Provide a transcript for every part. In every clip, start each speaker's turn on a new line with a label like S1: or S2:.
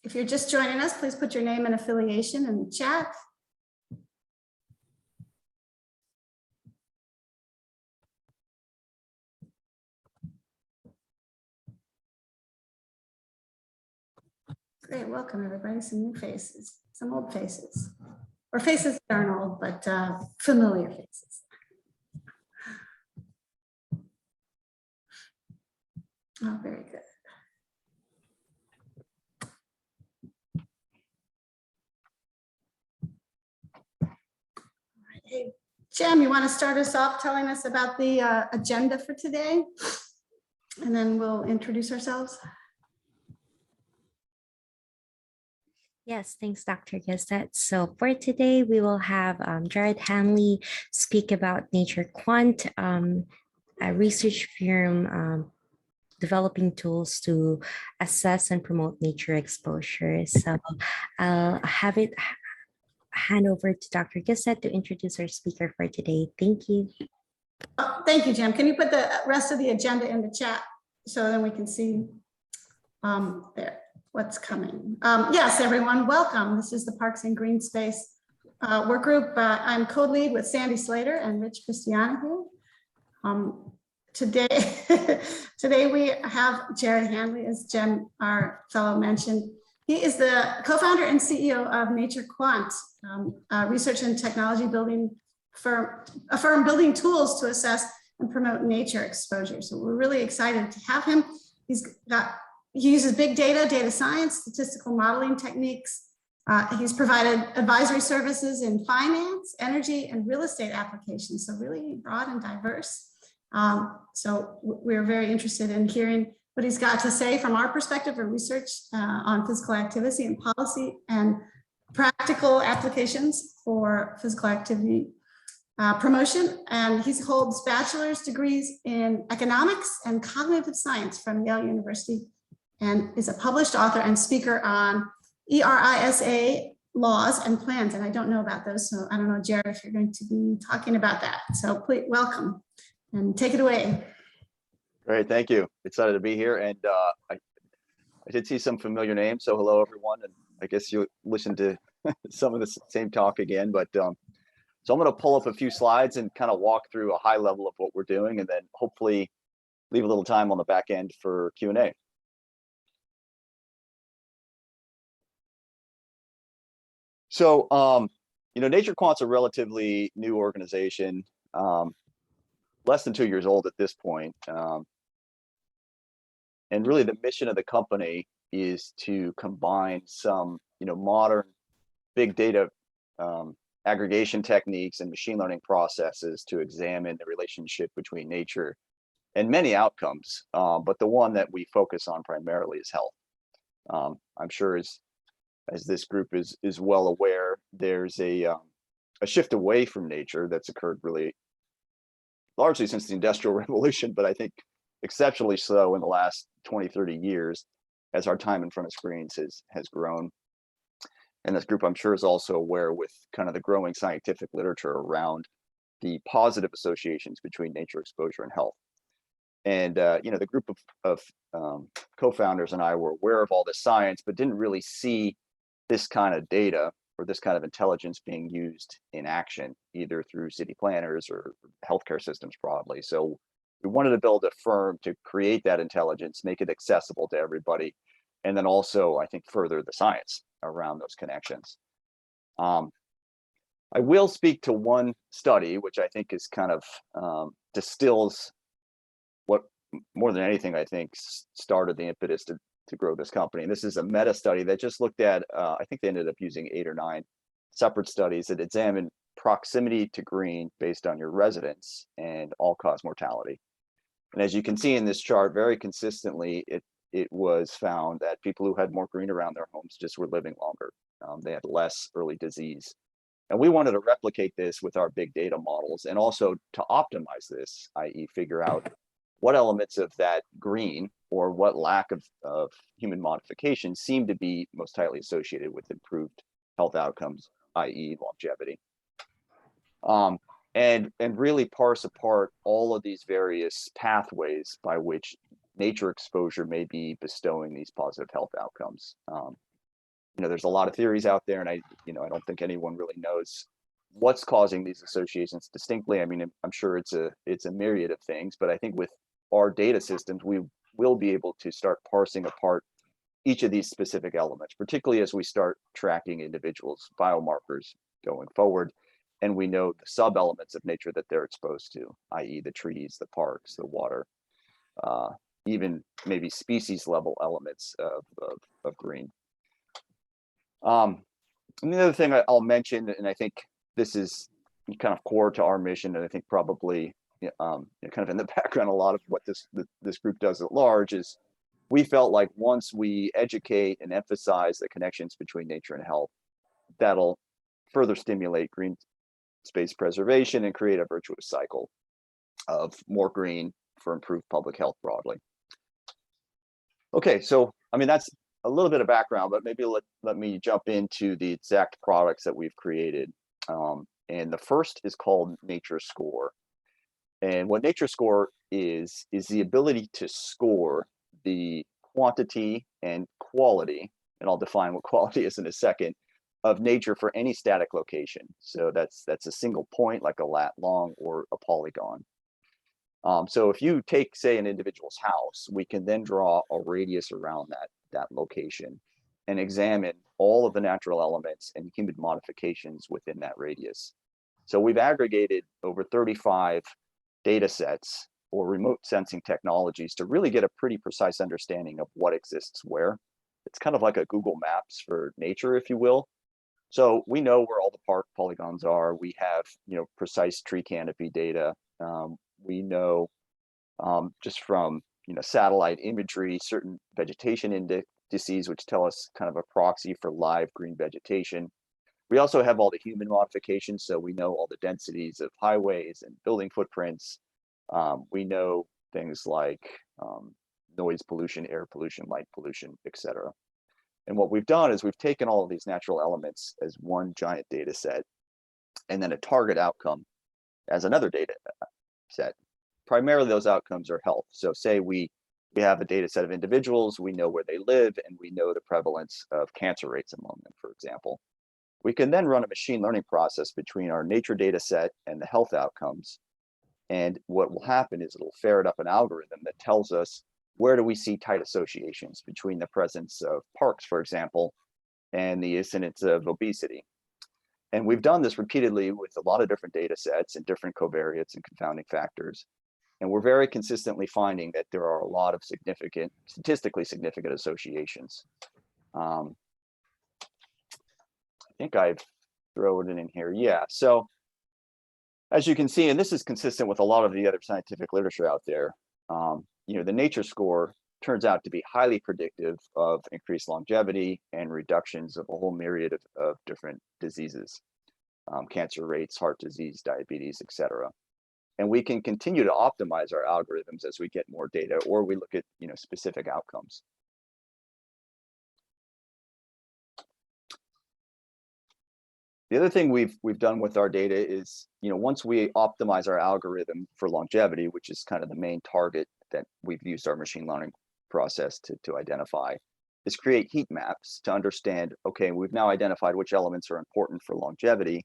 S1: If you're just joining us, please put your name and affiliation in the chat. Great, welcome everybody. Some new faces, some old faces, or faces that aren't old, but familiar faces. Oh, very good. Hey, Jim, you want to start us off telling us about the agenda for today? And then we'll introduce ourselves.
S2: Yes, thanks, Dr. Gazette. So for today, we will have Jared Hanley speak about NatureQuant, a research firm developing tools to assess and promote nature exposure. So I'll have it hand over to Dr. Gazette to introduce our speaker for today. Thank you.
S1: Oh, thank you, Jim. Can you put the rest of the agenda in the chat so then we can see there what's coming? Yes, everyone, welcome. This is the Parks and Green Space work group. I'm co-lead with Sandy Slater and Rich Christianahue. Today we have Jared Hanley, as Jim, our fellow, mentioned. He is the co-founder and CEO of NatureQuant, a research and technology building firm, a firm building tools to assess and promote nature exposure. So we're really excited to have him. He uses big data, data science, statistical modeling techniques. He's provided advisory services in finance, energy, and real estate applications. So really broad and diverse. So we're very interested in hearing what he's got to say from our perspective of research on physical activity and policy and practical applications for physical activity promotion. And he holds bachelor's degrees in economics and cognitive science from Yale University and is a published author and speaker on ERISA laws and plans. And I don't know about those, so I don't know, Jared, if you're going to be talking about that. So please welcome and take it away.
S3: Great, thank you. Excited to be here. And I did see some familiar names, so hello everyone. And I guess you listened to some of the same talk again, but so I'm going to pull up a few slides and kind of walk through a high level of what we're doing, and then hopefully leave a little time on the back end for Q&A. So, NatureQuant's a relatively new organization, less than 2 years old at this point. And really the mission of the company is to combine some, modern big data aggregation techniques and machine learning processes to examine the relationship between nature and many outcomes. But the one that we focus on primarily is health. I'm sure as this group is well aware, there's a shift away from nature that's occurred really largely since the Industrial Revolution, but I think exceptionally so in the last 20, 30 years as our time in front of screens has grown. And this group, I'm sure, is also aware with kind of the growing scientific literature around the positive associations between nature exposure and health. And, the group of co-founders and I were aware of all this science, but didn't really see this kind of data or this kind of intelligence being used in action, either through city planners or healthcare systems broadly. So we wanted to build a firm to create that intelligence, make it accessible to everybody, and then also, I think, further the science around those connections. I will speak to one study, which I think is kind of distills what, more than anything, I think, started the impetus to grow this company. And this is a meta study that just looked at, I think they ended up using 8 or 9 separate studies that examined proximity to green based on your residence and all-cause mortality. And as you can see in this chart, very consistently, it was found that people who had more green around their homes just were living longer. They had less early disease. And we wanted to replicate this with our big data models and also to optimize this, i.e. figure out what elements of that green or what lack of human modification seem to be most tightly associated with improved health outcomes, i.e. longevity. And really parse apart all of these various pathways by which nature exposure may be bestowing these positive health outcomes. there's a lot of theories out there, and I don't think anyone really knows what's causing these associations distinctly. I mean, I'm sure it's a myriad of things, but I think with our data systems, we will be able to start parsing apart each of these specific elements, particularly as we start tracking individuals' biomarkers going forward. And we know the sub-elements of nature that they're exposed to, i.e. the trees, the parks, the water, even maybe species level elements of green. And the other thing I'll mention, and I think this is kind of core to our mission, and I think probably kind of in the background, a lot of what this group does at large, is we felt like once we educate and emphasize the connections between nature and health, that'll further stimulate green space preservation and create a virtuous cycle of more green for improved public health broadly. Okay, so I mean, that's a little bit of background, but maybe let me jump into the exact products that we've created. And the first is called NatureScore. And what NatureScore is the ability to score the quantity and quality, and I'll define what quality is in a second, of nature for any static location. So that's a single point, like a lat long or a polygon. So if you take, say, an individual's house, we can then draw a radius around that location and examine all of the natural elements and human modifications within that radius. So we've aggregated over 35 data sets or remote sensing technologies to really get a pretty precise understanding of what exists where. It's kind of like a Google Maps for nature, if you will. So we know where all the park polygons are. We have, precise tree canopy data. We know just from, satellite imagery, certain vegetation indices, which tell us kind of a proxy for live green vegetation. We also have all the human modifications. So we know all the densities of highways and building footprints. We know things like noise pollution, air pollution, light pollution, etc. And what we've done is we've taken all of these natural elements as one giant data set, and then a target outcome as another data set. Primarily those outcomes are health. So say we have a data set of individuals, we know where they live, and we know the prevalence of cancer rates among them, for example. We can then run a machine learning process between our nature data set and the health outcomes. And what will happen is it'll ferret up an algorithm that tells us where do we see tight associations between the presence of parks, for example, and the incidence of obesity. And we've done this repeatedly with a lot of different data sets and different covariates and confounding factors. And we're very consistently finding that there are a lot of statistically significant associations. I think I've thrown it in here. Yeah, so as you can see, and this is consistent with a lot of the other scientific literature out there, the NatureScore turns out to be highly predictive of increased longevity and reductions of a whole myriad of different diseases, cancer rates, heart disease, diabetes, etc. And we can continue to optimize our algorithms as we get more data, or we look at specific outcomes. The other thing we've done with our data is, once we optimize our algorithm for longevity, which is kind of the main target that we've used our machine learning process to identify, is create heat maps to understand, okay, we've now identified which elements are important for longevity.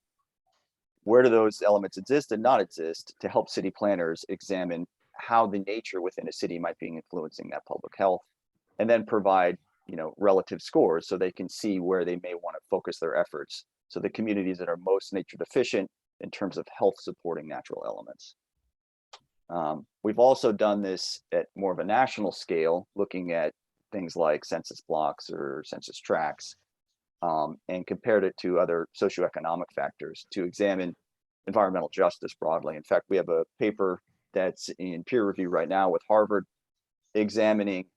S3: Where do those elements exist and not exist, to help city planners examine how the nature within a city might be influencing that public health, and then provide, relative scores so they can see where they may want to focus their efforts. So the communities that are most nature deficient in terms of health supporting natural elements. We've also done this at more of a national scale, looking at things like census blocks or census tracts, and compared it to other socioeconomic factors to examine environmental justice broadly. In fact, we have a paper that's in peer review right now with Harvard examining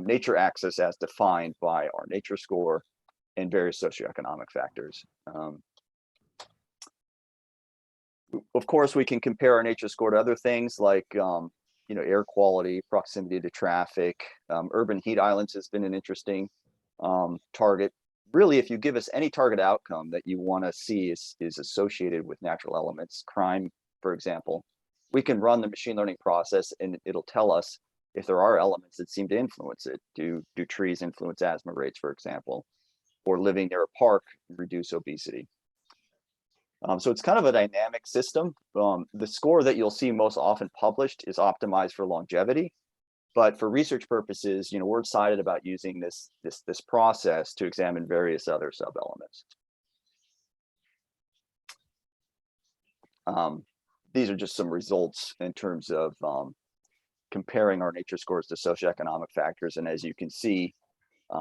S3: nature access as defined by our NatureScore and various socioeconomic factors. Of course, we can compare our NatureScore to other things like air quality, proximity to traffic. Urban heat islands has been an interesting target. Really, if you give us any target outcome that you want to see is associated with natural elements, crime, for example, we can run the machine learning process and it'll tell us if there are elements that seem to influence it. Do trees influence asthma rates, for example? or living near a park reduce obesity. So it's kind of a dynamic system. The score that you'll see most often published is optimized for longevity, but for research purposes, we're excited about using this process to examine various other sub-elements. These are just some results in terms of comparing our nature scores to socioeconomic factors, and as you can see,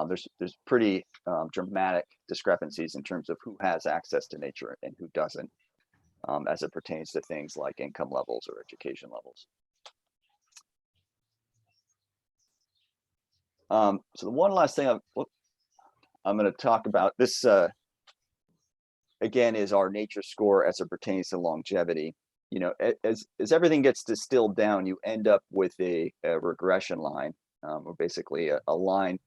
S3: there's pretty dramatic discrepancies in terms of who has access to nature and who doesn't, as it pertains to things like income levels or education levels. So the one last thing I'm going to talk about, this again is our nature score as it pertains to longevity. As everything gets distilled down, you end up with a regression line, or basically a line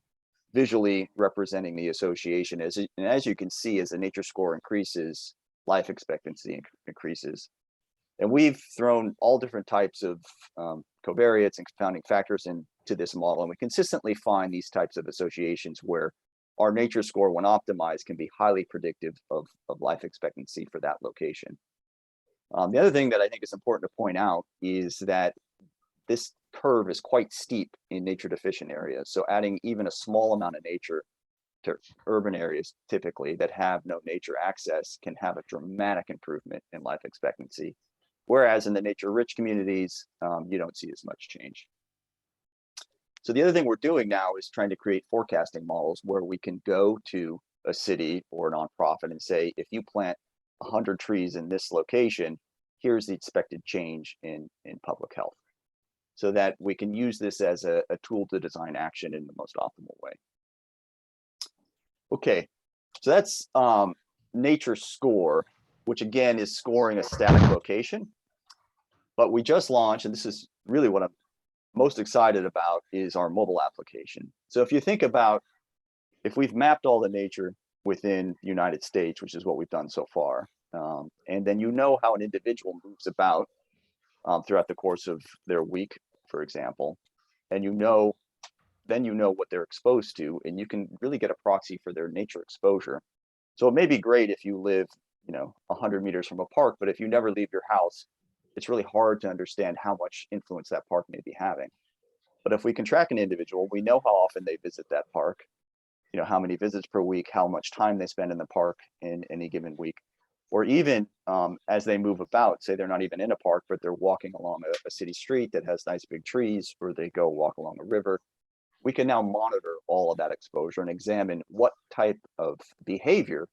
S3: visually representing the association. And as you can see, as the nature score increases, life expectancy increases. And we've thrown all different types of covariates and confounding factors into this model, and we consistently find these types of associations where our nature score, when optimized, can be highly predictive of life expectancy for that location. The other thing that I think is important to point out is that this curve is quite steep in nature deficient areas. So adding even a small amount of nature to urban areas typically that have no nature access can have a dramatic improvement in life expectancy. Whereas in the nature rich communities, you don't see as much change. So the other thing we're doing now is trying to create forecasting models where we can go to a city or a nonprofit and say, if you plant 100 trees in this location, here's the expected change in public health, so that we can use this as a tool to design action in the most optimal way. Okay, so that's nature score, which again is scoring a static location. But we just launched, and this is really what I'm most excited about, is our mobile application. So if you think about, if we've mapped all the nature within the United States, which is what we've done so far, and then how an individual moves about throughout the course of their week, for example, and then you know what they're exposed to, and you can really get a proxy for their nature exposure. So it may be great if you live 100 meters from a park, but if you never leave your house, it's really hard to understand how much influence that park may be having. But if we can track an individual, we know how often they visit that park, how many visits per week, how much time they spend in the park in any given week, or even as they move about, say they're not even in a park, but they're walking along a city street that has nice big trees, or they go walk along a river. We can now monitor all of that exposure and examine what type of behavior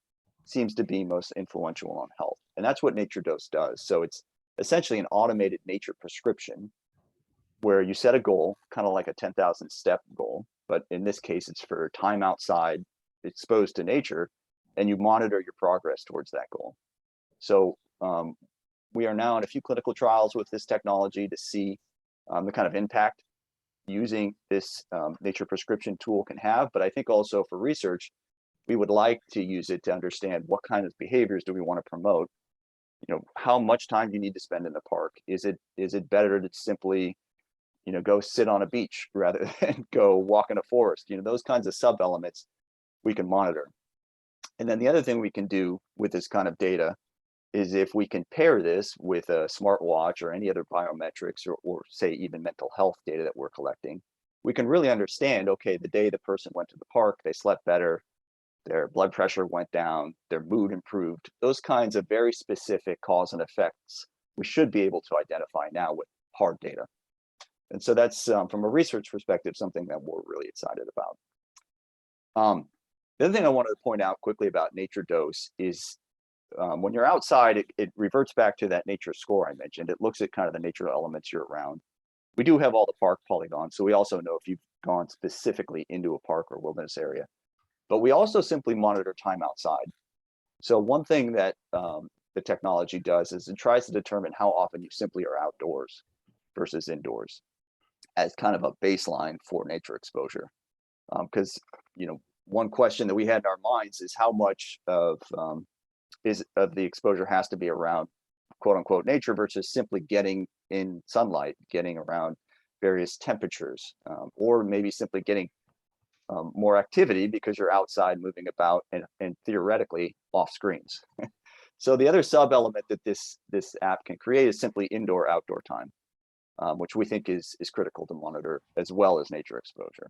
S3: seems to be most influential on health. And that's what NatureDose does. So it's essentially an automated nature prescription where you set a goal, kind of like a 10,000 step goal, but in this case, it's for time outside, exposed to nature, and you monitor your progress towards that goal. So we are now in a few clinical trials with this technology to see the kind of impact using this nature prescription tool can have. But I think also for research, we would like to use it to understand what kind of behaviors do we want to promote. How much time do you need to spend in the park? Is it better to simply go sit on a beach rather than go walk in a forest? Those kinds of sub elements we can monitor. And then the other thing we can do with this kind of data is if we can pair this with a smartwatch or any other biometrics or say even mental health data that we're collecting, we can really understand, okay, the day the person went to the park, they slept better, their blood pressure went down, their mood improved. Those kinds of very specific cause and effects we should be able to identify now with hard data. And so that's, from a research perspective, something that we're really excited about. The other thing I wanted to point out quickly about NatureDose is when you're outside, it reverts back to that nature score I mentioned. It looks at kind of the nature elements you're around. We do have all the park polygons, so we also know if you've gone specifically into a park or wilderness area. But we also simply monitor time outside. So one thing that the technology does is it tries to determine how often you simply are outdoors versus indoors as kind of a baseline for nature exposure. Because one question that we had in our minds is how much of the exposure has to be around quote unquote nature versus simply getting in sunlight, getting around various temperatures, or maybe simply getting more activity because you're outside moving about and theoretically off screens. So the other sub element that this app can create is simply indoor outdoor time, which we think is critical to monitor as well as nature exposure.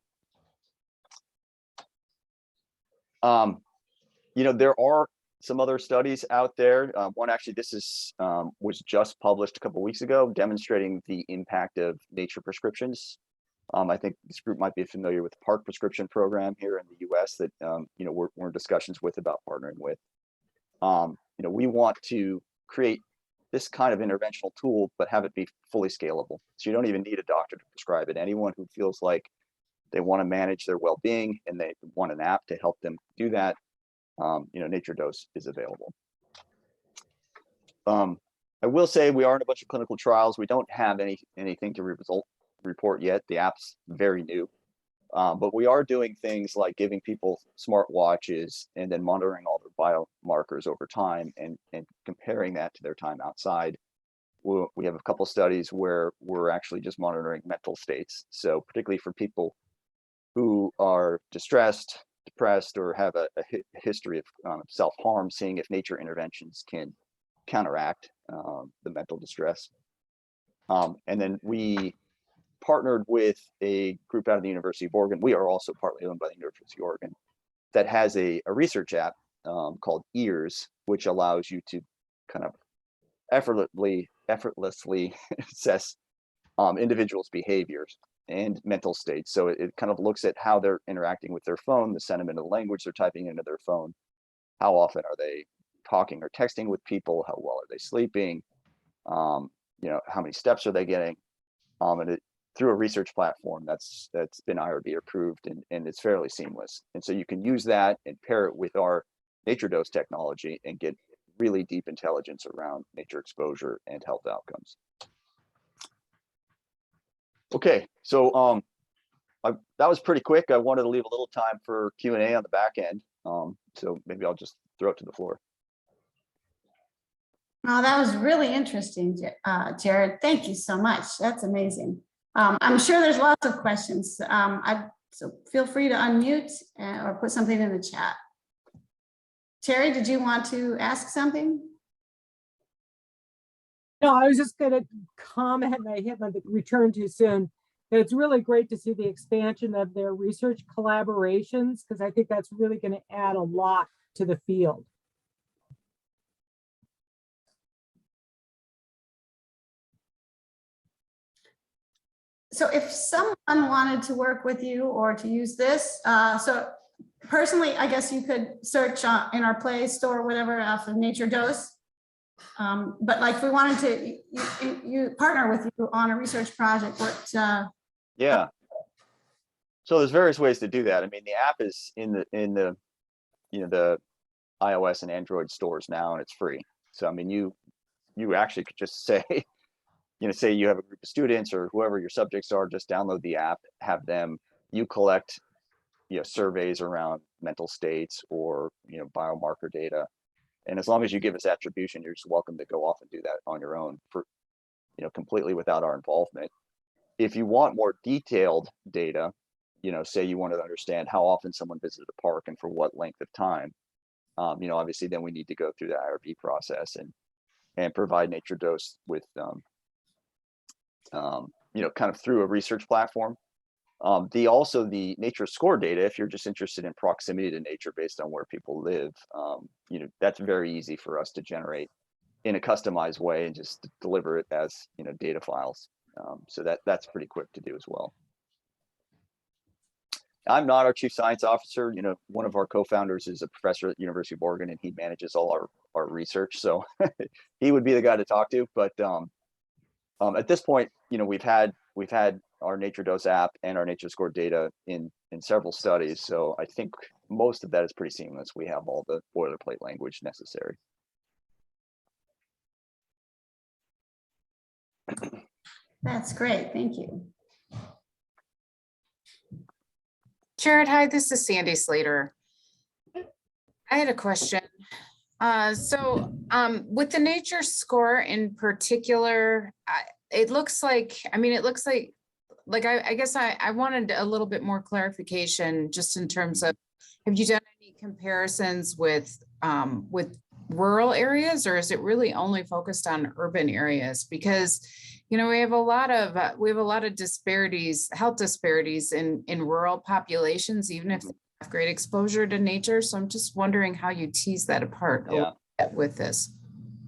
S3: There are some other studies out there. One actually, was just published a couple of weeks ago, demonstrating the impact of nature prescriptions. I think this group might be familiar with the Park Prescription Program here in the U.S. that we're in discussions with about partnering with. We want to create this kind of interventional tool, but have it be fully scalable. So you don't even need a doctor to prescribe it. Anyone who feels like they want to manage their well-being and they want an app to help them do that, NatureDose is available. I will say we are in a bunch of clinical trials. We don't have anything to report yet. The app's very new, but we are doing things like giving people smart watches and then monitoring all their biomarkers over time and comparing that to their time outside. We have a couple studies where we're actually just monitoring mental states. So particularly for people who are distressed, depressed, or have a history of self-harm, seeing if nature interventions can counteract the mental distress. And then we partnered with a group out of the University of Oregon. We are also partly owned by the University of Oregon that has a research app called EARS, which allows you to kind of effortlessly assess individuals' behaviors and mental states. So it kind of looks at how they're interacting with their phone, the sentiment of the language they're typing into their phone, how often are they talking or texting with people, how well are they sleeping, how many steps are they getting, and through a research platform that's been IRB approved, and it's fairly seamless. And so you can use that and pair it with our NatureDose technology and get really deep intelligence around nature exposure and health outcomes. Okay, so that was pretty quick. I wanted to leave a little time for Q&A on the back end, so maybe I'll just throw it to the floor.
S1: Oh, that was really interesting, Jared. Thank you so much. That's amazing. I'm sure there's lots of questions. So feel free to unmute or put something in the chat. Terry, did you want to ask something?
S4: No, I was just going to comment, and I hit my return too soon, that it's really great to see the expansion of their research collaborations, because I think that's really going to add a lot to the field.
S1: So if someone wanted to work with you or to use this, so personally, I guess you could search in our Play Store or whatever for NatureDose. But like if we wanted to you partner with you on a research project, what?
S3: Yeah. So there's various ways to do that. I mean, the app is in the the iOS and Android stores now, and it's free. So I mean, you actually could just say, say you have a group of students or whoever your subjects are, just download the app, have them, you collect, surveys around mental states or, biomarker data. And as long as you give us attribution, you're just welcome to go off and do that on your own for, completely without our involvement. If you want more detailed data, say you want to understand how often someone visited a park and for what length of time, obviously then we need to go through the IRB process and provide NatureDose with, kind of through a research platform. The nature score data, if you're just interested in proximity to nature based on where people live, that's very easy for us to generate in a customized way and just deliver it as, data files. So that's pretty quick to do as well. I'm not our chief science officer. One of our co-founders is a professor at the University of Oregon, and he manages all our research. So he would be the guy to talk to. But at this point, we've had our NatureDose app and our nature score data in several studies. So I think most of that is pretty seamless. We have all the boilerplate language necessary.
S1: That's great. Thank you.
S5: Jared, hi, this is Sandy Slater. I had a question. With the nature score in particular, it looks like like, I guess I wanted a little bit more clarification just in terms of, have you done any comparisons with rural areas, or is it really only focused on urban areas? Because, you know, we have a lot of disparities, health disparities in rural populations, even if they have great exposure to nature. So I'm just wondering how you tease that apart a little bit with this.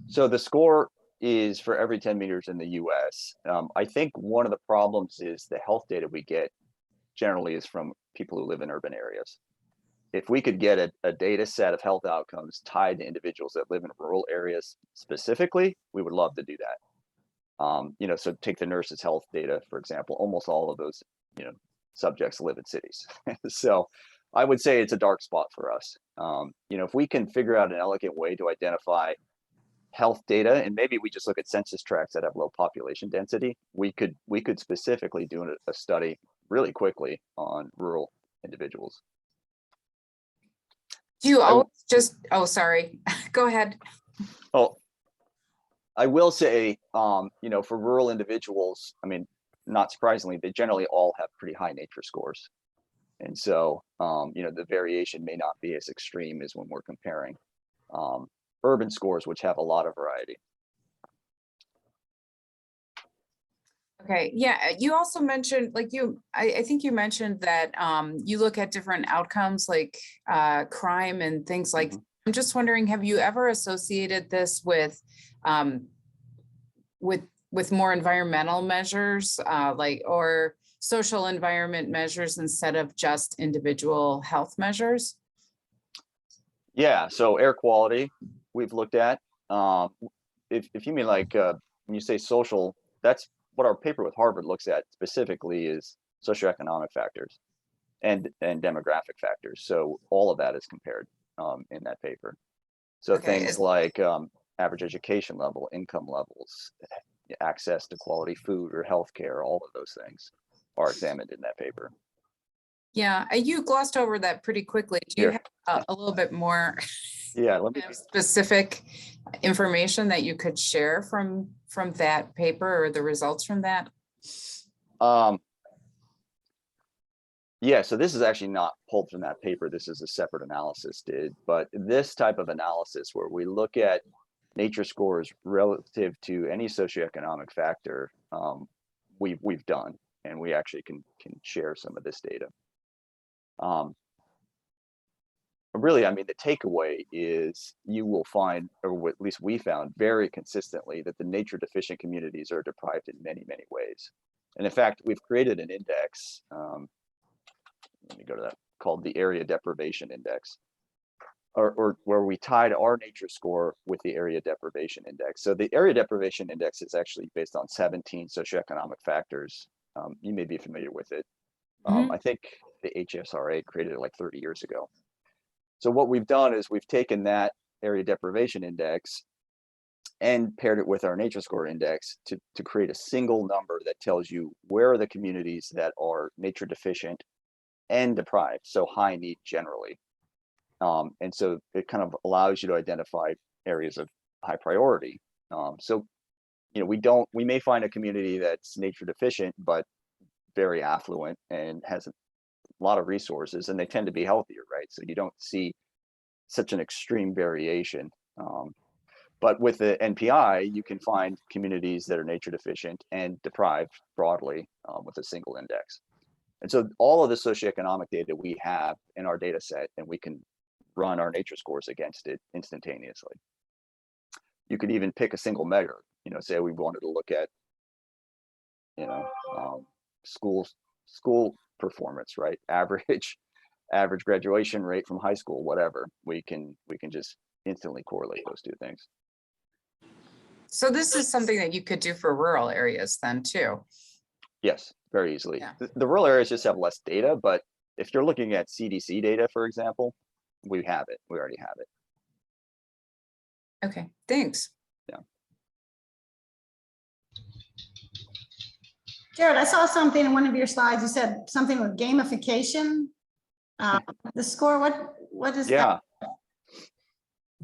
S3: So the score is for every 10 meters in the US. I think one of the problems is the health data we get generally is from people who live in urban areas. If we could get a data set of health outcomes tied to individuals that live in rural areas specifically, we would love to do that. You know, so take the nurses' health data, for example, almost all of those, you know, subjects live in cities. So I would say it's a dark spot for us. You know, if we can figure out an elegant way to identify health data, and maybe we just look at census tracts that have low population density, we could specifically do a study really quickly on rural individuals.
S5: Do you always just, oh, sorry, go ahead.
S3: Oh, I will say, you know, for rural individuals, I mean, not surprisingly, they generally all have pretty high nature scores. And so, you know, the variation may not be as extreme as when we're comparing urban scores, which have a lot of variety.
S5: Okay, yeah, you also mentioned, like I think you mentioned that you look at different outcomes like crime and things like, I'm just wondering, have you ever associated this with more environmental measures, like, or social environment measures instead of just individual health measures?
S3: Yeah, so air quality we've looked at. If you mean like when you say social, that's what our paper with Harvard looks at specifically is socioeconomic factors and demographic factors. So all of that is compared in that paper. So things like average education level, income levels, access to quality food or healthcare, all of those things are examined in that paper.
S5: Yeah, you glossed over that pretty quickly. Do you have a little bit more
S3: let me
S5: specific information that you could share from that paper or the results from that?
S3: Yeah, so this is actually not pulled from that paper. This is a separate analysis did, but this type of analysis where we look at nature scores relative to any socioeconomic factor, we've done, and we actually can share some of this data. Really, I mean, the takeaway is you will find, or at least we found very consistently, that the nature deficient communities are deprived in many, many ways. And in fact, we've created an index, let me go to that, called the Area Deprivation Index, or where we tied our nature score with the Area Deprivation Index. So the Area Deprivation Index is actually based on 17 socioeconomic factors. You may be familiar with it. I think the HSRA created it like 30 years ago. So what we've done is we've taken that Area Deprivation Index and paired it with our nature score index to create a single number that tells you where are the communities that are nature deficient and deprived, so high need generally. And so it kind of allows you to identify areas of high priority. So, you know, we may find a community that's nature deficient, but very affluent and has a lot of resources, and they tend to be healthier, right? So you don't see such an extreme variation. But with the NPI, you can find communities that are nature deficient and deprived broadly with a single index. And so all of the socioeconomic data we have in our data set, and we can run our nature scores against it instantaneously. You could even pick a single measure, you know, say we wanted to look at, you know, school performance, right? Average graduation rate from high school, whatever. We can just instantly correlate those two things.
S5: So this is something that you could do for rural areas then too.
S3: Yes, very easily.
S5: Yeah.
S3: The rural areas just have less data, but if you're looking at CDC data, for example, we have it. We already have it.
S5: Okay, thanks.
S3: Yeah.
S1: Jared, I saw something in one of your slides. You said something with gamification. The score, what is that?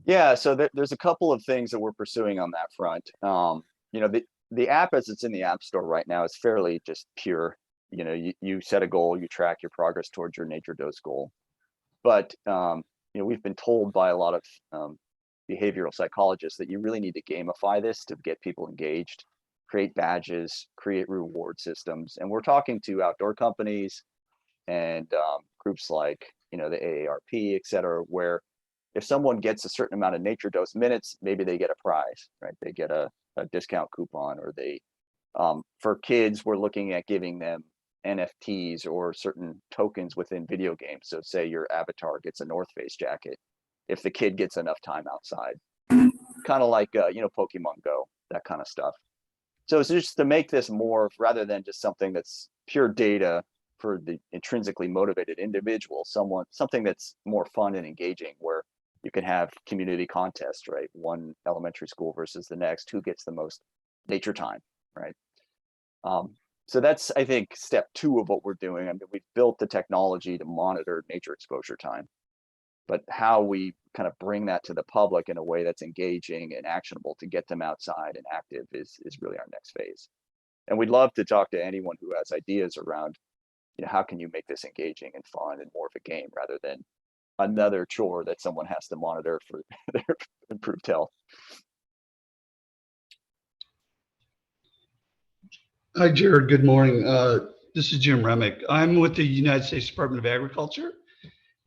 S3: Yeah, so there's a couple of things that we're pursuing on that front. You know, the app as it's in the App Store right now is fairly just pure you set a goal, you track your progress towards your nature dose goal. But we've been told by a lot of behavioral psychologists that you really need to gamify this to get people engaged, create badges, create reward systems. And we're talking to outdoor companies and groups like the AARP, et cetera, where if someone gets a certain amount of nature dose minutes, maybe they get a prize, right? They get a discount coupon, or they, for kids, we're looking at giving them NFTs or certain tokens within video games. So say your avatar gets a North Face jacket if the kid gets enough time outside, kind of like Pokemon Go, that kind of stuff. So it's just to make this more, rather than just something that's pure data for the intrinsically motivated individual, something that's more fun and engaging, where you can have community contests, right? One elementary school versus the next, who gets the most nature time, right? So that's, I think, step 2 of what we're doing. I mean, we've built the technology to monitor nature exposure time, but how we kind of bring that to the public in a way that's engaging and actionable to get them outside and active is really our next phase. And we'd love to talk to anyone who has ideas around, how can you make this engaging and fun and more of a game rather than another chore that someone has to monitor for their improved health.
S6: Hi, Jared. Good morning. This is Jim Remick. I'm with the United States Department of Agriculture.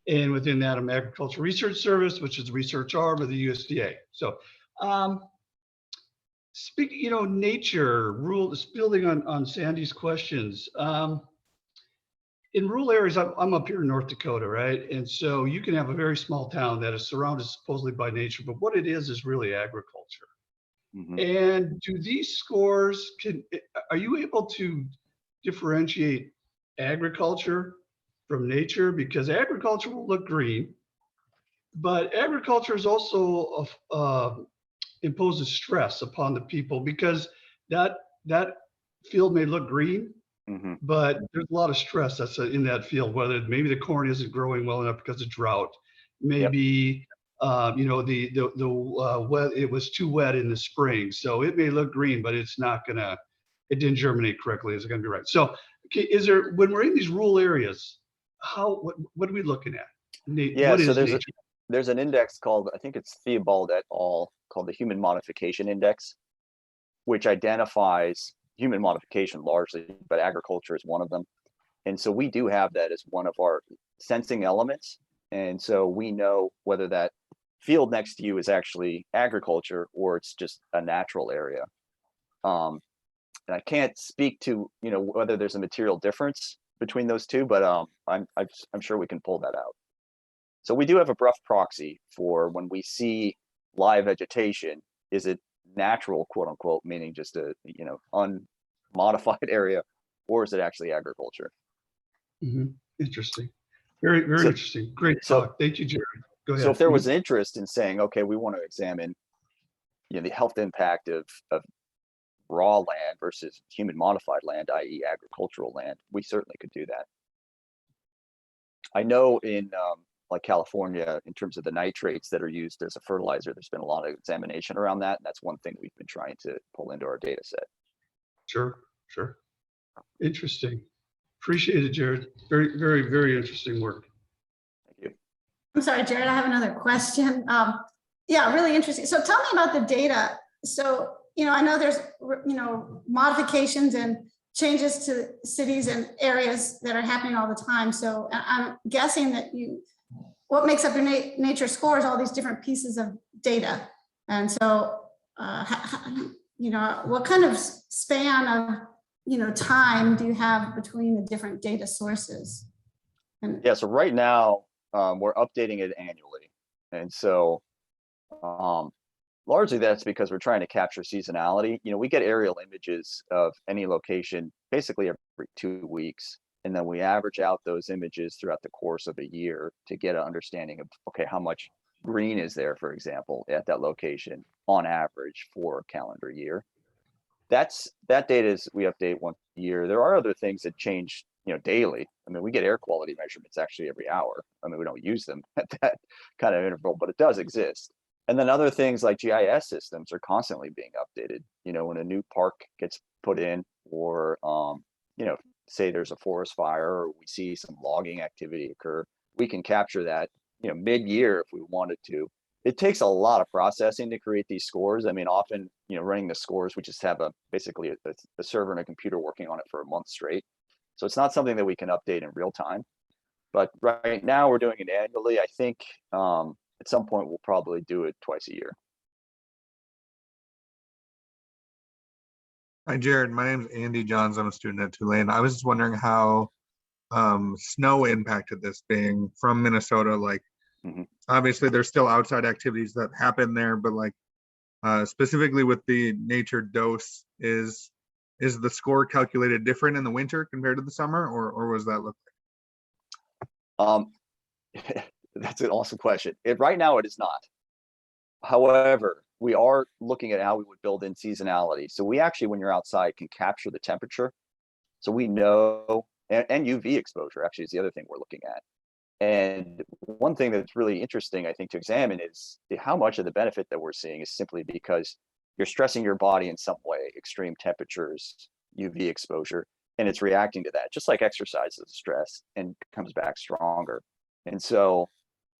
S6: And within that, I'm Agriculture Research Service, which is the research arm of the USDA. So speaking, nature, rules, building on Sandy's questions. In rural areas, I'm up here in North Dakota, right? And so you can have a very small town that is surrounded supposedly by nature, but what it is really agriculture. Mm-hmm. And do these scores, are you able to differentiate agriculture from nature? Because agriculture will look green, but agriculture is also imposes stress upon the people, because that field may look green, mm-hmm. but there's a lot of stress that's in that field, whether maybe the corn isn't growing well enough because of drought, maybe it was too wet in the spring, so it may look green, but it didn't germinate correctly. Is it going to be right? So when we're in these rural areas, what are we looking at?
S3: There's an index called, I think it's Theobald et al., called the Human Modification Index, which identifies human modification largely, but agriculture is one of them. And so we do have that as one of our sensing elements. And so we know whether that field next to you is actually agriculture or it's just a natural area. And I can't speak to, whether there's a material difference between those two, but I'm sure we can pull that out. So we do have a rough proxy for when we see live vegetation, is it natural, quote unquote, meaning just a, unmodified area, or is it actually agriculture?
S6: Mm-hmm. Interesting. Very, very interesting. Great talk. Thank you, Jerry. Go ahead.
S3: So if there was interest in saying, okay, we want to examine, the health impact of raw land versus human modified land, i.e. agricultural land, we certainly could do that. I know in like California, in terms of the nitrates that are used as a fertilizer, there's been a lot of examination around that. And that's one thing we've been trying to pull into our data set.
S6: Sure. Interesting. Appreciate it, Jared. Very, very, very interesting work.
S3: Thank you.
S1: I'm sorry, Jared, I have another question. Really interesting. So tell me about the data. So, I know there's, modifications and changes to cities and areas that are happening all the time. So I'm guessing that what makes up your nature score is all these different pieces of data. And so, what kind of span of, time do you have between the different data sources?
S3: So right now we're updating it annually. And so largely that's because we're trying to capture seasonality. We get aerial images of any location basically every 2 weeks. And then we average out those images throughout the course of a year to get an understanding of, okay, how much green is there, for example, at that location on average for a calendar year. That data is we update once a year. There are other things that change, daily. I mean, we get air quality measurements actually every hour. I mean, we don't use them at that kind of interval, but it does exist. And then other things like GIS systems are constantly being updated. When a new park gets put in, or say there's a forest fire or we see some logging activity occur, we can capture that, mid-year if we wanted to. It takes a lot of processing to create these scores. I mean, often, running the scores, we just have basically a server and a computer working on it for a month straight. So it's not something that we can update in real time. But right now we're doing it annually. I think at some point we'll probably do it twice a year.
S7: Hi, Jared. My name is Andy Johns. I'm a student at Tulane. I was just wondering how snow impacted this, being from Minnesota. Like, obviously, there's still outside activities that happen there, but like specifically with the nature dose, is the score calculated different in the winter compared to the summer, or was that look
S3: That's an awesome question. Right now it is not. However, we are looking at how we would build in seasonality. So we actually, when you're outside, can capture the temperature. So we know, and UV exposure actually is the other thing we're looking at. And one thing that's really interesting, I think, to examine is how much of the benefit that we're seeing is simply because you're stressing your body in some way, extreme temperatures, UV exposure, and it's reacting to that, just like exercise is stress and comes back stronger. And so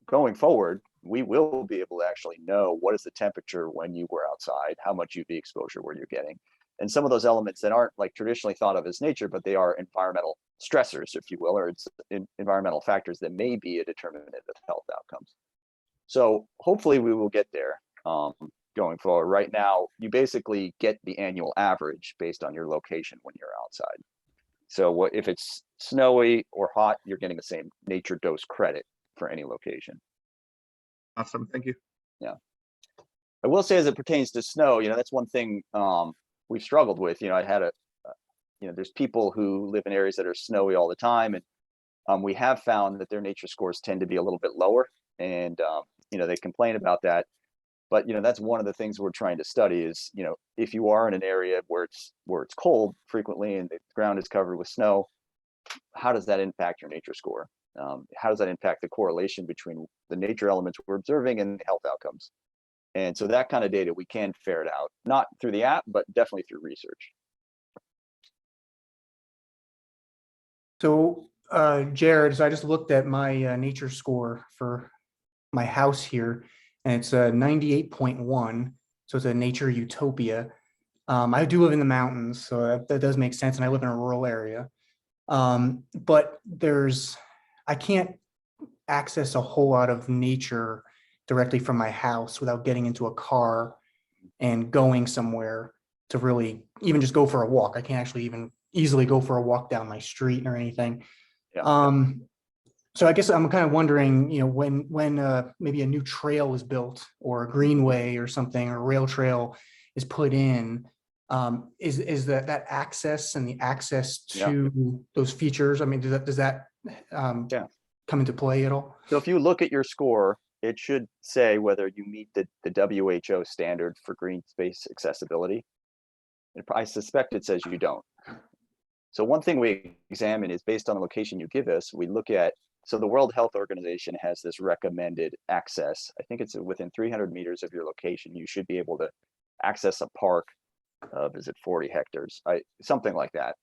S3: going forward, we will be able to actually know what is the temperature when you were outside, how much UV exposure were you getting, and some of those elements that aren't like traditionally thought of as nature, but they are environmental stressors, if you will, or it's environmental factors that may be a determinant of health outcomes. So hopefully we will get there going forward. Right now, you basically get the annual average based on your location when you're outside. So if it's snowy or hot, you're getting the same nature dose credit for any location.
S7: awesome? Thank you.
S3: Yeah. I will say, as it pertains to snow, that's one thing we've struggled with. I had there's people who live in areas that are snowy all the time, and we have found that their nature scores tend to be a little bit lower, and they complain about that. But that's one of the things we're trying to study is, if you are in an area where it's cold frequently and the ground is covered with snow, how does that impact your nature score? How does that impact the correlation between the nature elements we're observing and the health outcomes? And so that kind of data we can ferret out, not through the app, but definitely through research.
S8: So, Jared, so I just looked at my nature score for my house here, and it's a 98.1. So it's a nature utopia. I do live in the mountains, so that does make sense, and I live in a rural area. But I can't access a whole lot of nature directly from my house without getting into a car and going somewhere to really even just go for a walk. I can't actually even easily go for a walk down my street or anything.
S3: Yeah.
S8: So I guess I'm kind of wondering, when maybe a new trail is built or a greenway or something, or a rail trail is put in, is that access and the access to those features? I mean, does that come into play at all?
S3: So if you look at your score, it should say whether you meet the WHO standard for green space accessibility. I suspect it says you don't. So one thing we examine is, based on the location you give us, we look at, so the World Health Organization has this recommended access. I think it's within 300 meters of your location, you should be able to access a park of, is it 40 hectares? Something like that.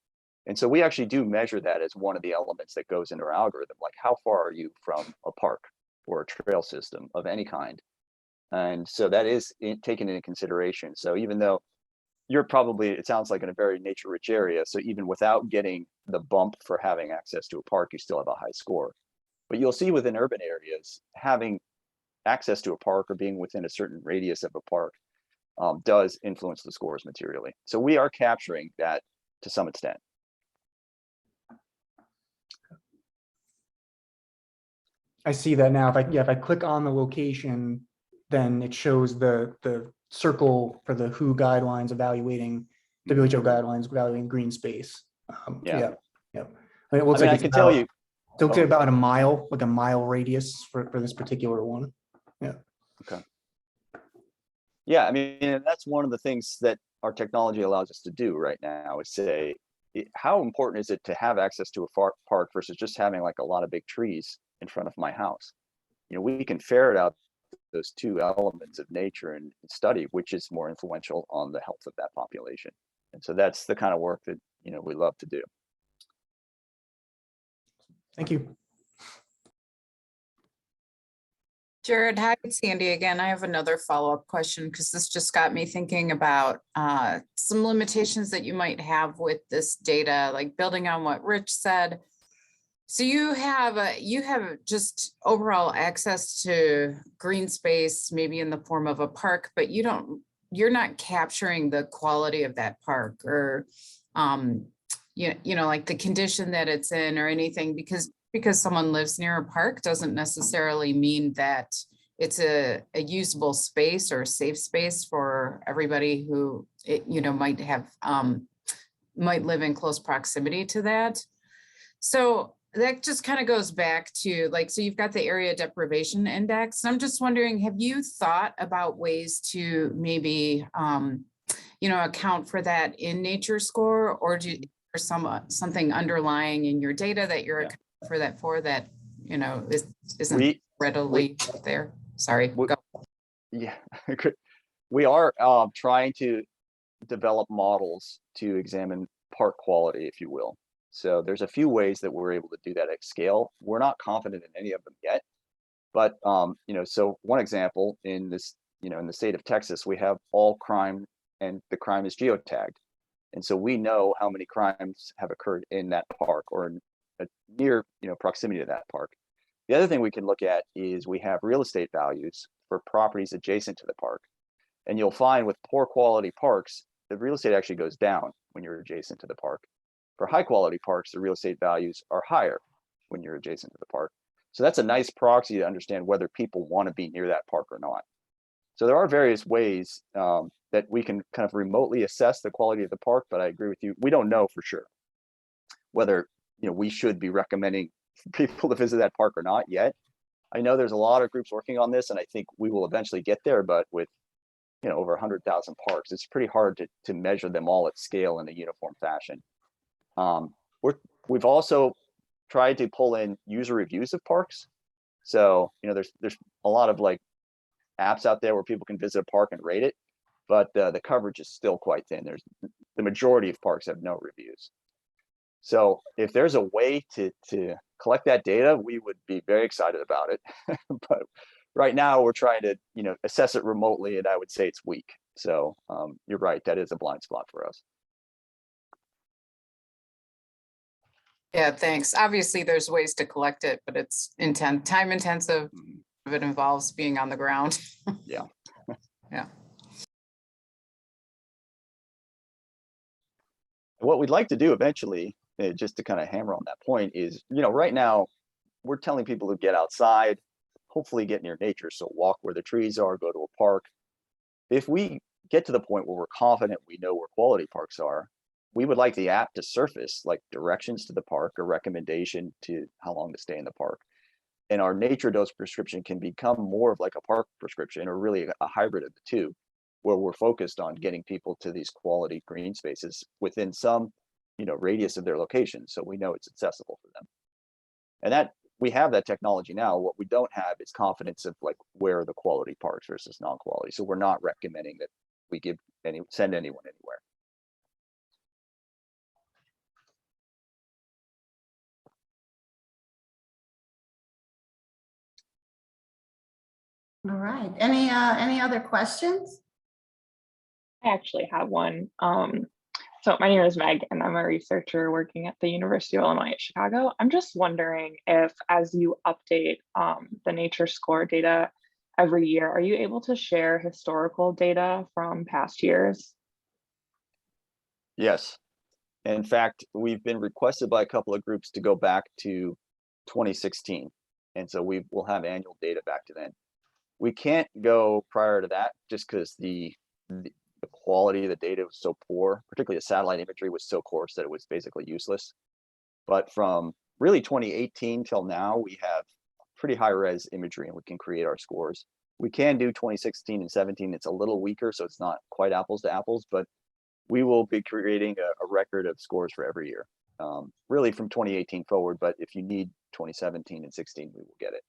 S3: And so we actually do measure that as one of the elements that goes into our algorithm, like how far are you from a park or a trail system of any kind? And so that is taken into consideration. So even though you're probably, it sounds like, in a very nature-rich area, so even without getting the bump for having access to a park, you still have a high score. But you'll see within urban areas, having access to a park or being within a certain radius of a park does influence the scores materially. So we are capturing that to some extent.
S8: I see that now. If I click on the location, then it shows the circle for the WHO guidelines evaluating, WHO guidelines evaluating green space. Yeah. It looks like
S3: I can tell you,
S8: it looks like about a mile, like a mile radius for this particular one. Yeah.
S3: Okay. Yeah, I mean, that's one of the things that our technology allows us to do right now, is say, how important is it to have access to a park versus just having like a lot of big trees in front of my house? We can ferret out those two elements of nature and study which is more influential on the health of that population. And so that's the kind of work that we love to do.
S8: Thank you.
S5: Jared, hi, it's Sandy again. I have another follow-up question because this just got me thinking about some limitations that you might have with this data, like building on what Rich said. So you have just overall access to green space, maybe in the form of a park, but you're not capturing the quality of that park or like the condition that it's in or anything, because someone lives near a park doesn't necessarily mean that it's a usable space or a safe space for everybody who might live in close proximity to that. So that just kind of goes back to so you've got the area deprivation index. And I'm just wondering, have you thought about ways to maybe account for that in nature score, or something underlying in your data that you're accounting for that isn't readily there? Sorry. Go.
S3: Yeah, we are trying to develop models to examine park quality, if you will. So there's a few ways that we're able to do that at scale. We're not confident in any of them yet, but so one example in this, in the state of Texas, we have all crime, and the crime is geotagged. And so we know how many crimes have occurred in that park or in a near, proximity to that park. The other thing we can look at is we have real estate values for properties adjacent to the park. And you'll find with poor quality parks, the real estate actually goes down when you're adjacent to the park. For high quality parks, the real estate values are higher when you're adjacent to the park. So that's a nice proxy to understand whether people want to be near that park or not. So there are various ways that we can kind of remotely assess the quality of the park, but I agree with you. We don't know for sure whether we should be recommending people to visit that park or not yet. I know there's a lot of groups working on this, and I think we will eventually get there, but with over 100,000 parks, it's pretty hard to measure them all at scale in a uniform fashion. We've also tried to pull in user reviews of parks. So, there's a lot of apps out there where people can visit a park and rate it, but the coverage is still quite thin. The majority of parks have no reviews. So if there's a way to collect that data, we would be very excited about it. But right now we're trying to, assess it remotely, and I would say it's weak. So you're right, that is a blind spot for us.
S5: Yeah, thanks. Obviously, there's ways to collect it, but it's time intensive. It involves being on the ground.
S3: Yeah.
S5: Yeah.
S3: What we'd like to do eventually, just to kind of hammer on that point, is, right now we're telling people to get outside, hopefully get near nature. So walk where the trees are, go to a park. If we get to the point where we're confident we know where quality parks are, we would like the app to surface directions to the park, a recommendation to how long to stay in the park. And our nature dose prescription can become more of a park prescription, or really a hybrid of the two, where we're focused on getting people to these quality green spaces within some, radius of their location. So we know it's accessible for them. And that we have that technology now. What we don't have is confidence of where are the quality parks versus non-quality. So we're not recommending that we send anyone anywhere.
S1: All right. Any other questions?
S9: I actually have one. So my name is Meg, and I'm a researcher working at the University of Illinois at Chicago. I'm just wondering if, as you update the nature score data every year, are you able to share historical data from past years?
S3: Yes. In fact, we've been requested by a couple of groups to go back to 2016. And so we'll have annual data back to then. We can't go prior to that just because the quality of the data was so poor, particularly the satellite imagery was so coarse that it was basically useless. But from really 2018 till now, we have pretty high res imagery, and we can create our scores. We can do 2016 and 17. It's a little weaker, so it's not quite apples to apples, but we will be creating a record of scores for every year, really from 2018 forward. But if you need 2017 and 16, we will get it.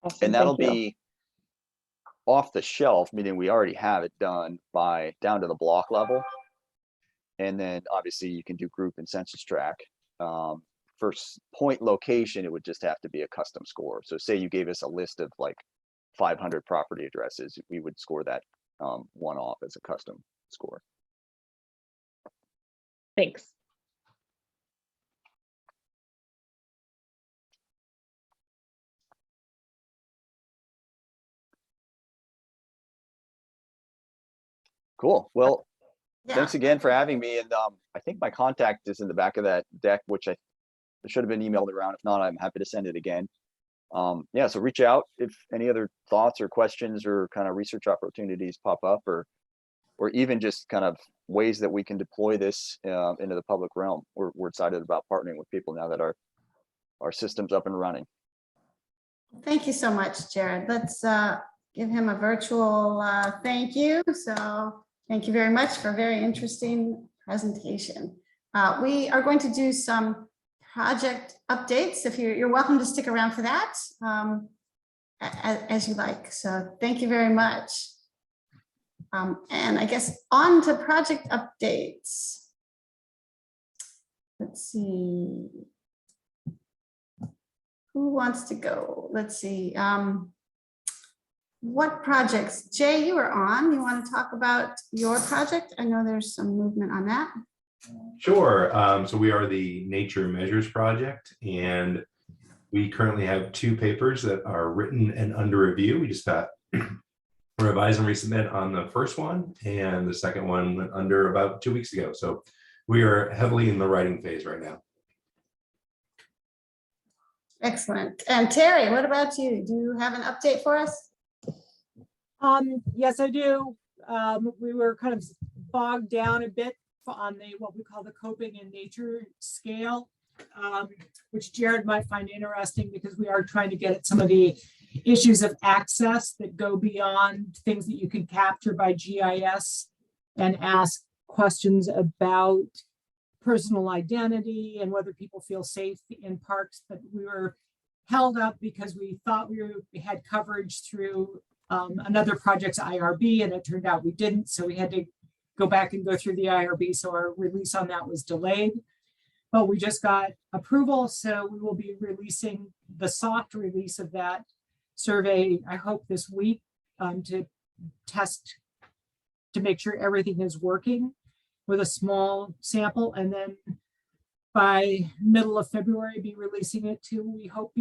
S9: Awesome,
S3: and that'll
S9: thank you.
S3: be off the shelf, meaning we already have it done by down to the block level. And then obviously you can do group and census track point location, it would just have to be a custom score. So say you gave us a list of like 500 property addresses, we would score that one off as a custom score.
S9: Thanks.
S3: Cool. Well,
S1: Yeah.
S3: thanks again for having me. And I think my contact is in the back of that deck, which I should have been emailed around. If not, I'm happy to send it again. Yeah, so reach out if any other thoughts or questions or kind of research opportunities pop up, or even just kind of ways that we can deploy this into the public realm. We're excited about partnering with people now that our system's up and running.
S1: Thank you so much, Jared. Let's give him a virtual thank you. So thank you very much for a very interesting presentation. We are going to do some project updates. If you're welcome to stick around for that as you like. So thank you very much. And I guess on to project updates. Let's see. Who wants to go? Let's see. What projects? Jay, you are on. You want to talk about your project? I know there's some movement on that.
S10: Sure. So we are the Nature Measures Project, and we currently have 2 papers that are written and under review. We just got revise and resubmit on the first one, and the second one went under about 2 weeks ago. So we are heavily in the writing phase right now.
S1: Excellent. And Terry, what about you? Do you have an update for us?
S4: Yes, I do. We were kind of bogged down a bit on what we call the coping in nature scale, which Jared might find interesting because we are trying to get at some of the issues of access that go beyond things that you can capture by GIS and ask questions about personal identity and whether people feel safe in parks. But we were held up because we thought we had coverage through another project's IRB, and it turned out we didn't. So we had to go back and go through the IRB. So our release on that was delayed, but we just got approval. So we will be releasing the soft release of that survey, I hope this week, to test, to make sure everything is working with a small sample. And then by middle of February, be releasing it to, we hope,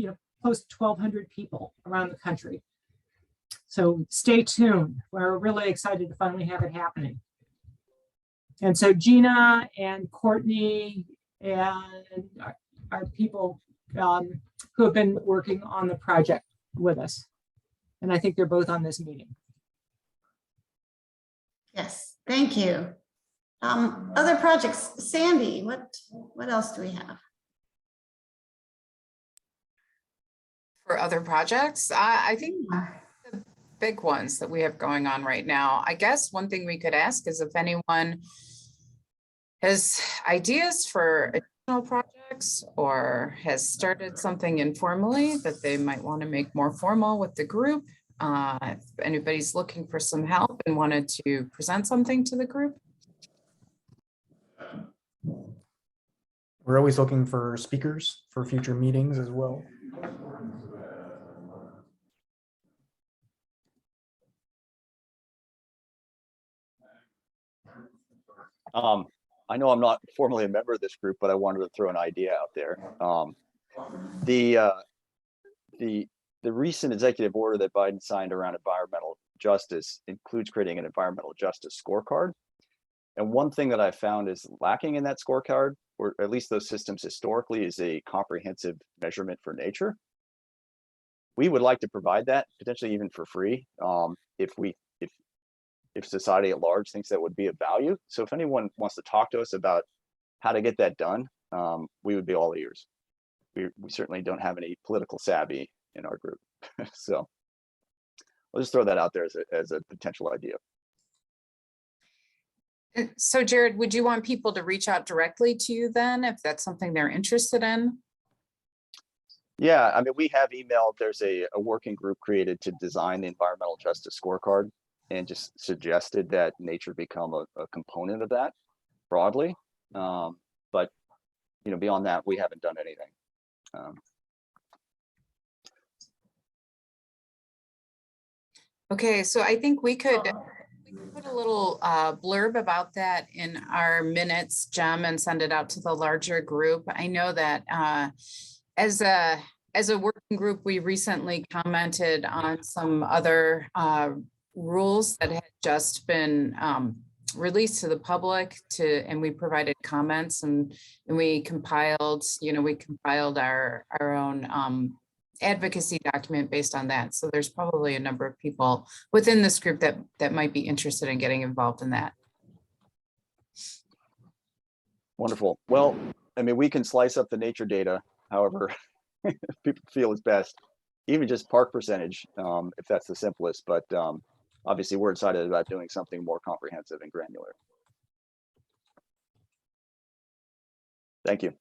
S4: close to 1,200 people around the country. So stay tuned. We're really excited to finally have it happening. And so Gina and Courtney and our people who have been working on the project with us. And I think they're both on this meeting.
S1: Yes, thank you. Other projects, Sandy, what else do we have?
S5: For other projects, I think the big ones that we have going on right now, I guess one thing we could ask is if anyone has ideas for additional projects or has started something informally that they might want to make more formal with the group. If anybody's looking for some help and wanted to present something to the group.
S8: We're always looking for speakers for future meetings as well.
S3: I know I'm not formally a member of this group, but I wanted to throw an idea out there. The recent executive order that Biden signed around environmental justice includes creating an environmental justice scorecard. And one thing that I found is lacking in that scorecard, or at least those systems historically, is a comprehensive measurement for nature. We would like to provide that, potentially even for free, if society at large thinks that would be of value. So if anyone wants to talk to us about how to get that done, we would be all ears. We certainly don't have any political savvy in our group. So I'll just throw that out there as a potential idea.
S5: So Jared, would you want people to reach out directly to you then, if that's something they're interested in?
S3: Yeah, I mean, we have emailed, there's a working group created to design the environmental justice scorecard, and just suggested that nature become a component of that broadly. But beyond that, we haven't done anything.
S5: Okay, so I think we could put a little blurb about that in our minutes, Jem, and send it out to the larger group. I know that as a working group, we recently commented on some other rules that had just been released to the public and we provided comments and we compiled, our own advocacy document based on that. So there's probably a number of people within this group that might be interested in getting involved in that.
S3: Wonderful. Well, I mean, we can slice up the nature data however people feel is best, even just park percentage, if that's the simplest. But obviously, we're excited about doing something more comprehensive and granular. Thank you.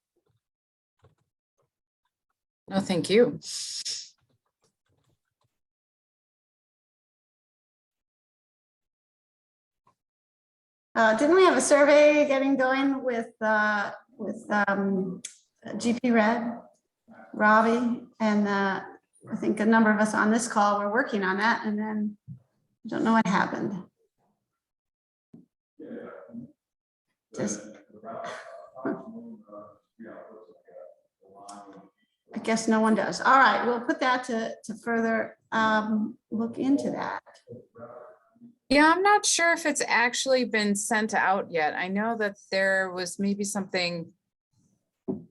S5: No, thank you.
S1: Didn't we have a survey getting going with GP Red, Robbie, and I think a number of us on this call were working on that, and then I don't know what happened. Just, I guess no one does. All right, we'll put that to further look into that.
S5: Yeah, I'm not sure if it's actually been sent out yet. I know that there was maybe something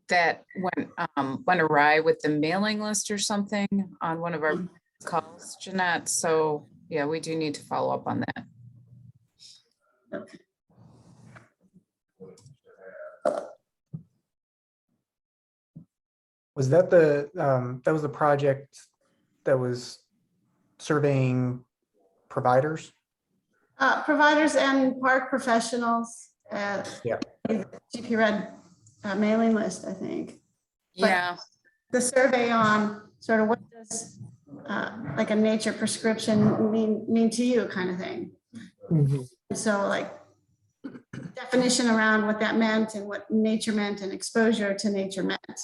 S5: that went awry with the mailing list or something on one of our calls, Jeanette. So yeah, we do need to follow up on that.
S1: Okay.
S8: Was that that was the project that was surveying providers?
S1: Providers and park professionals at
S8: Yeah.
S1: GP Red mailing list, I think.
S5: Yeah.
S1: The survey on sort of what does like a nature prescription mean to you kind of thing.
S4: Mhm.
S1: So like definition around what that meant and what nature meant and exposure to nature meant.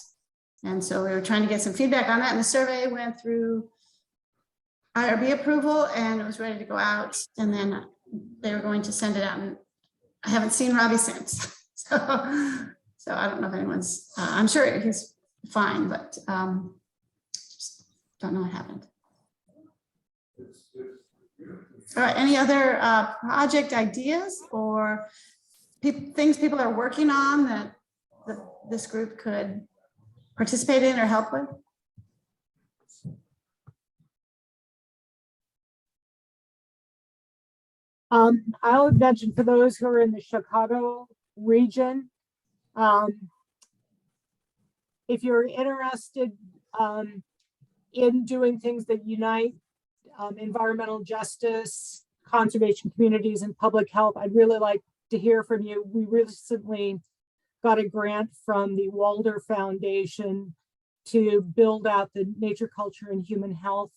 S1: And so we were trying to get some feedback on that, and the survey went through IRB approval and it was ready to go out, and then they were going to send it out, and I haven't seen Robbie since. So I don't know if anyone's, I'm sure he's fine, but just don't know what happened. All right, any other project ideas or things people are working on that this group could participate in or help with?
S4: I'll mention for those who are in the Chicago region, if you're interested in doing things that unite environmental justice, conservation communities, and public health, I'd really like to hear from you. We recently got a grant from the Walder Foundation to build out the Nature, Culture, and Human Health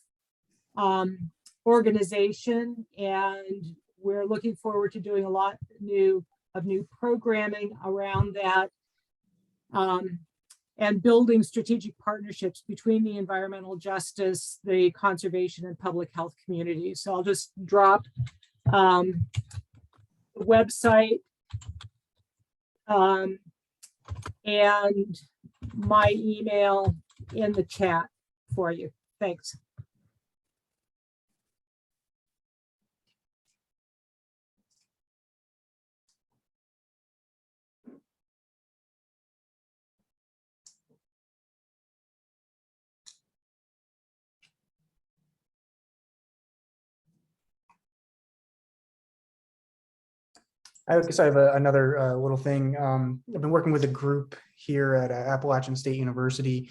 S4: organization, and we're looking forward to doing a lot of new programming around that, and building strategic partnerships between the environmental justice, the conservation, and public health communities. So I'll just drop the website and my email in the chat for you. Thanks.
S8: I guess I have another little thing. I've been working with a group here at Appalachian State University,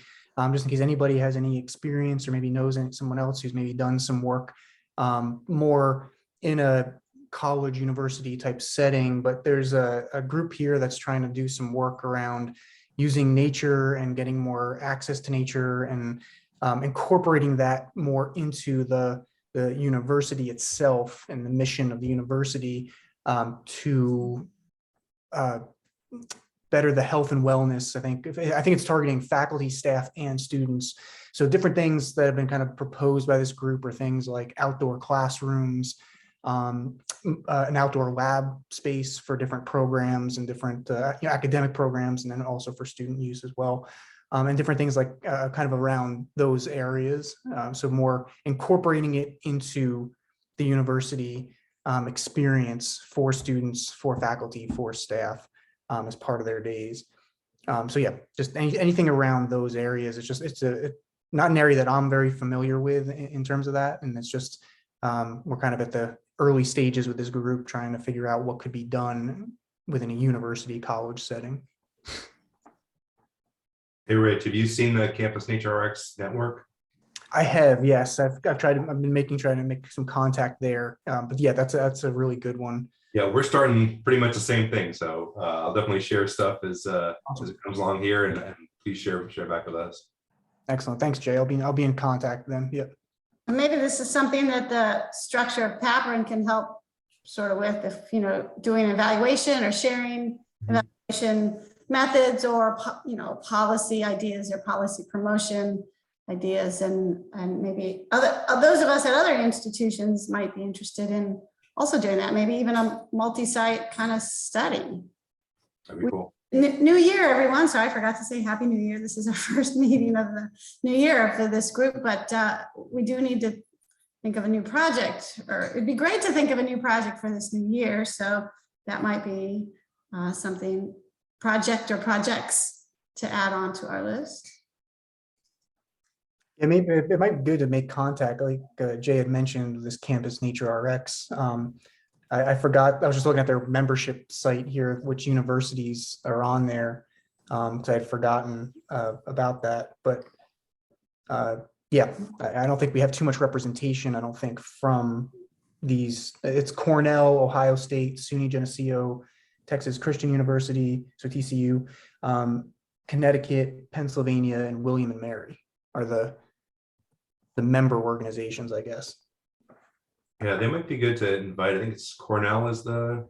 S8: just in case anybody has any experience or maybe knows someone else who's maybe done some work more in a college university type setting. But there's a group here that's trying to do some work around using nature and getting more access to nature and incorporating that more into the university itself and the mission of the university. To better the health and wellness. I think it's targeting faculty, staff, and students. So different things that have been kind of proposed by this group are things like outdoor classrooms, an outdoor lab space for different programs and different academic programs, and then also for student use as well. And different things like kind of around those areas. So more incorporating it into the university experience for students, for faculty, for staff as part of their days. So yeah, just anything around those areas. It's not an area that I'm very familiar with in terms of that. And it's just, we're kind of at the early stages with this group trying to figure out what could be done within a university college setting.
S10: Hey, Rich, have you seen the Campus Nature RX network? I
S8: have, yes. I've been trying to make some contact there. But yeah, that's a really good one.
S10: Yeah, we're starting pretty much the same thing. So I'll definitely share stuff as it comes along here, and please share back with us. Excellent.
S8: Thanks, Jay. I'll be in contact then. Yep.
S1: And maybe this is something that the structure of Paperin can help sort of with, if, doing evaluation or sharing evaluation methods, or, policy ideas or policy promotion ideas, and maybe those of us at other institutions might be interested in also doing that, maybe even a multi-site kind of study.
S10: That'd be cool.
S1: New Year, everyone. So I forgot to say Happy New Year. This is our first meeting of the new year for this group, but we do need to think of a new project, or it'd be great to think of a new project for this new year. So that might be something, project or projects to add on to our list.
S8: Yeah, maybe it might be good to make contact, like Jay had mentioned, this Campus Nature RX. I forgot, I was just looking at their membership site here, which universities are on there. So I had forgotten about that, but yeah, I don't think we have too much representation, I don't think, from these. It's Cornell, Ohio State, SUNY Geneseo, Texas Christian University, so TCU, Connecticut, Pennsylvania, and William and Mary are the member organizations, I guess.
S10: Yeah, they might be good to invite. I think it's Cornell is the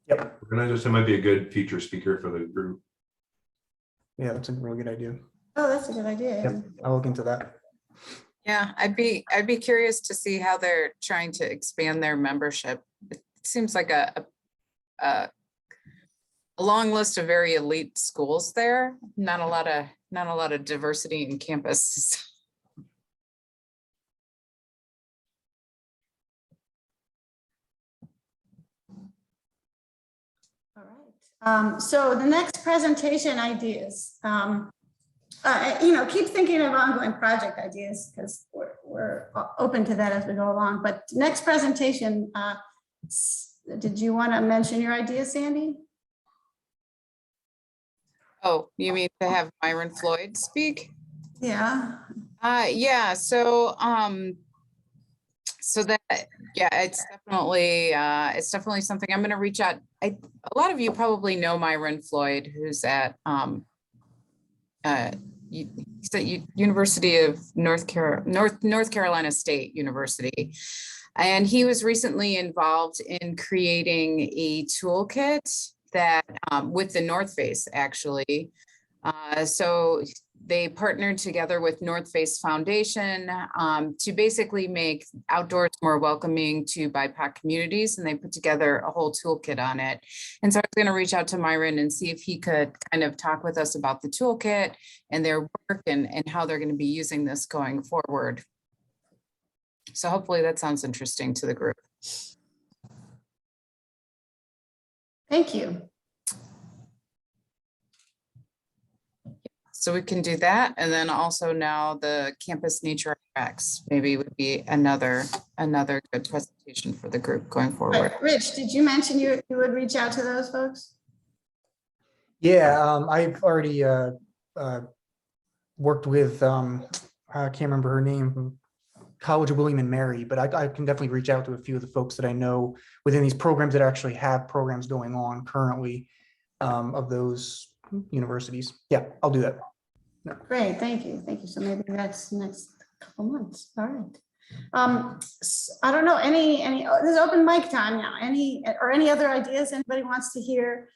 S10: organizer, so it might be a good feature speaker for the group.
S8: Yeah, that's a really good idea.
S1: Oh, that's a good idea.
S8: Yep, I'll look into that.
S5: Yeah, I'd be curious to see how they're trying to expand their membership. It seems like a long list of very elite schools there. Not a lot of diversity in campus.
S1: All right. So the next presentation ideas. Keep thinking of ongoing project ideas, because we're open to that as we go along. But next presentation, did you want to mention your idea, Sandy?
S5: Oh, you mean to have Myron Floyd speak?
S1: Yeah.
S5: Yeah. So it's definitely something I'm going to reach out. A lot of you probably know Myron Floyd, who's at he's at University of North Carolina State University, and he was recently involved in creating a toolkit that with the North Face, actually. So they partnered together with North Face Foundation to basically make outdoors more welcoming to BIPOC communities, and they put together a whole toolkit on it. And so I was going to reach out to Myron and see if he could kind of talk with us about the toolkit and their work and how they're going to be using this going forward. So hopefully that sounds interesting to the group.
S1: Thank you.
S5: So we can do that. And then also now the Campus Nature RX maybe would be another good presentation for the group going forward.
S1: Rich, did you mention you would reach out to those folks?
S8: Yeah, I've already worked with, I can't remember her name, College of William and Mary, but I can definitely reach out to a few of the folks that I know within these programs that actually have programs going on currently of those universities. Yeah, I'll do that. No.
S1: Great, thank you. Thank you. So maybe that's next couple months. All right. I don't know, this is open mic time now. Any other ideas anybody wants to hear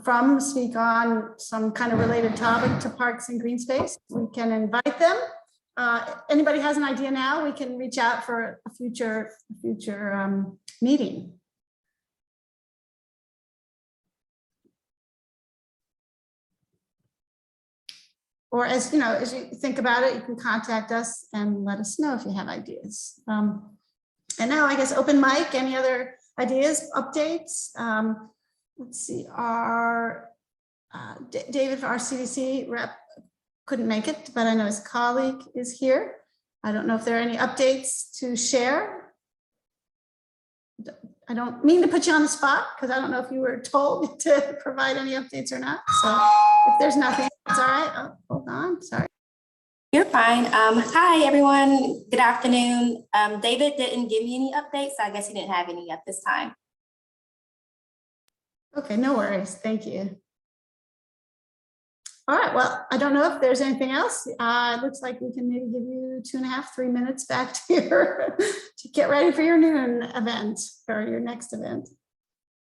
S1: from speak on some kind of related topic to parks and green space, we can invite them. Anybody has an idea now, we can reach out for a future meeting. Or as you think about it, you can contact us and let us know if you have ideas. And now I guess open mic, any other ideas, updates? Let's see, our David, our CDC rep, couldn't make it, but I know his colleague is here. I don't know if there are any updates to share. I don't mean to put you on the spot because I don't know if you were told to provide any updates or not. So if there's nothing, it's all right. Oh, hold on, sorry.
S11: You're fine. Hi, everyone. Good afternoon. David didn't give me any updates, so I guess he didn't have any at this time.
S1: Okay, no worries. Thank you. All right, well, I don't know if there's anything else. It looks like we can maybe give you 2.5, 3 minutes back to to get ready for your noon event or your next event.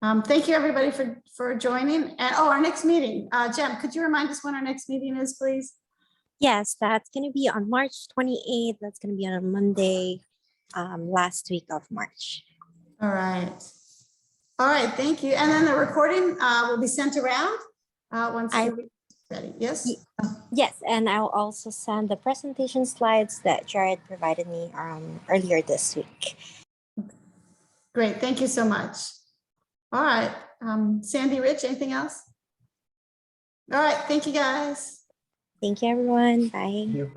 S1: Thank you, everybody, for joining. And our next meeting, Jem, could you remind us when our next meeting is, please?
S2: Yes, that's going to be on March 28th. That's going to be on a Monday, last week of March.
S1: All right. All right, thank you. And then the recording will be sent around once we're ready. Yes?
S2: Yes, and I'll also send the presentation slides that Jared provided me earlier this week.
S1: Great, thank you so much. All right, Sandy, Rich, anything else? All right, thank you, guys.
S2: Thank you, everyone. Bye.
S8: Thank you.